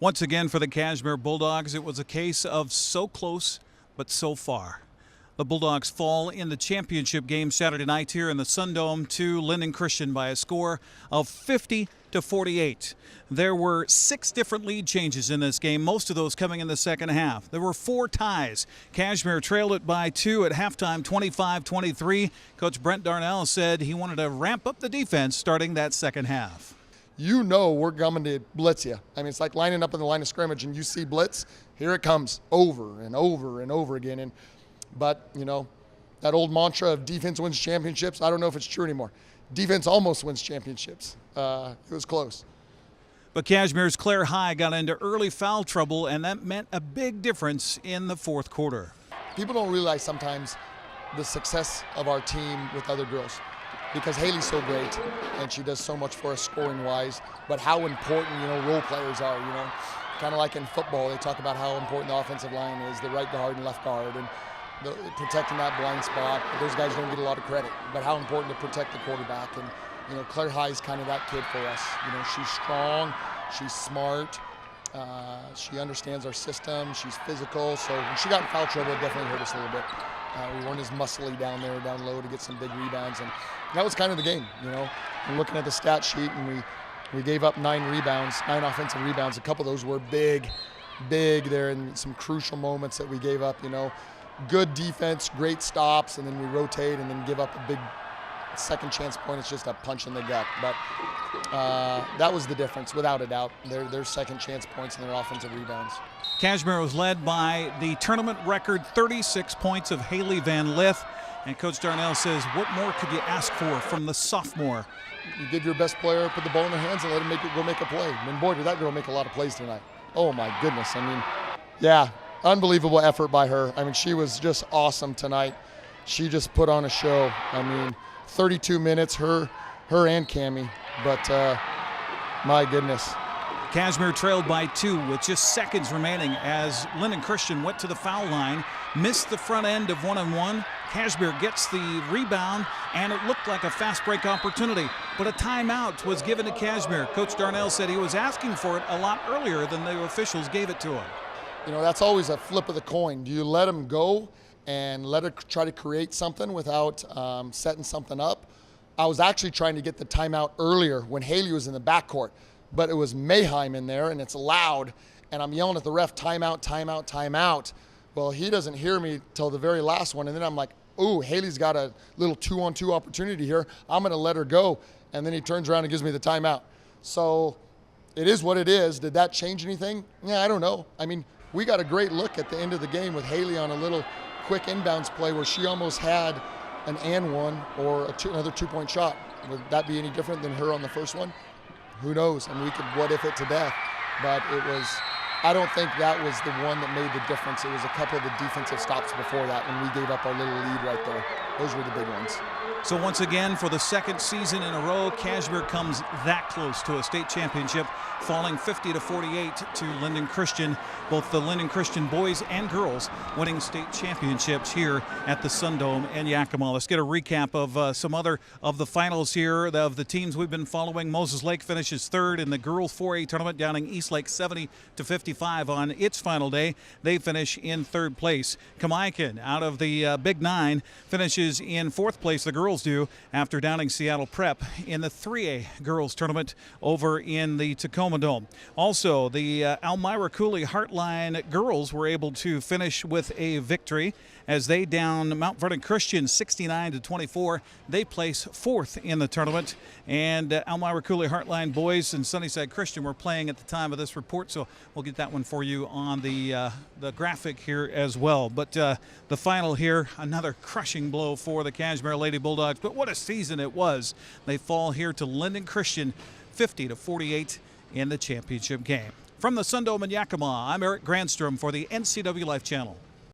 Once again for the Cashmere Bulldogs, it was a case of so close but so far. The Bulldogs fall in the championship game Saturday night here in the Sundome to Linden Christian by a score of 50-48. There were 6 different lead changes in this game, most of those coming in the second half. There were 4 ties. Cashmere trailed it by 2 at halftime, 25-23. Coach Brent Darnell said he wanted to ramp up the defense starting that second half. You know we're coming to blitz you. I mean, it's like lining up in the line of scrimmage and you see blitz, here it comes over and over and over again. But, you know, that old mantra of defense wins championships, I don't know if it's true anymore. Defense almost wins championships. It was close. But Cashmere's Claire High got into early foul trouble, and that meant a big difference in the fourth quarter. People don't realize sometimes the success of our team with other girls, because Haley's so great and she does so much for us scoring-wise, but how important, role players are, Kind of like in football, they talk about how important the offensive line is, the right guard and left guard, and protecting that blind spot. Those guys don't get a lot of credit, but how important to protect the quarterback. And Claire High is kind of that kid for us. She's strong, she's smart, she understands our system, she's physical. So when she got in foul trouble, it definitely hurt us a little bit. We weren't as muscly down low to get some big rebounds, and that was kind of the game. I'm looking at the stat sheet, and we gave up 9 offensive rebounds. A couple of those were big there, and some crucial moments that we gave up. Good defense, great stops, and then we rotate and then give up a big second chance point. It's just a punch in the gut. But that was the difference, without a doubt. Their second chance points and their offensive rebounds. Cashmere was led by the tournament record 36 points of Haley Van Lith. And Coach Darnell says, what more could you ask for from the sophomore? You give your best player, put the ball in their hands, and let him go make a play. And boy, did that girl make a lot of plays tonight. Oh, my goodness. Yeah. Unbelievable effort by her. She was just awesome tonight. She just put on a show. 32 minutes, her and Cammie. But my goodness. Cashmere trailed by 2 with just seconds remaining as Linden Christian went to the foul line, missed the front end of 1-on-1. Cashmere gets the rebound, and it looked like a fast break opportunity. But a timeout was given to Cashmere. Coach Darnell said he was asking for it a lot earlier than the officials gave it to him. That's always a flip of the coin. Do you let them go and let her try to create something without setting something up? I was actually trying to get the timeout earlier when Haley was in the backcourt, but it was Mayheim in there, and it's loud, and I'm yelling at the ref, timeout, timeout, timeout. Well, he doesn't hear me till the very last one, and then I'm like, ooh, Haley's got a little 2-on-2 opportunity here. I'm going to let her go, and then he turns around and gives me the timeout. So it is what it is. Did that change anything? Yeah, I don't know. We got a great look at the end of the game with Haley on a little quick inbounds play where she almost had an and one or another 2-point shot. Would that be any different than her on the first one? Who knows? We could what if it to death. But I don't think that was the one that made the difference. It was a couple of the defensive stops before that when we gave up our little lead right there. Those were the big ones. So once again, for the second season in a row, Cashmere comes that close to a state championship, falling 50-48 to Linden Christian. Both the Linden Christian boys and girls winning state championships here at the Sundome in Yakima. Let's get a recap of some other of the finals here of the teams we've been following. Moses Lake finishes 3rd in the girls 4A tournament, downing Eastlake 70-55 on its final day. They finish in 3rd place. Kamiakin, out of the Big 9, finishes in 4th place. The girls do after downing Seattle Prep in the 3A girls tournament over in the Tacoma Dome. Also, the Elmira Cooley Heartline girls were able to finish with a victory as they down Mount Vernon Christian 69-24. They place 4th in the tournament, and Elmira Cooley Heartline boys and Sunnyside Christian were playing at the time of this report, so we'll get that one for you on the graphic here as well. But the final here, another crushing blow for the Cashmere Lady Bulldogs, but what a season it was. They fall here to Linden Christian 50-48 in the championship game. From the Sundome in Yakima, I'm Eric Granstrom for the NCW Life Channel.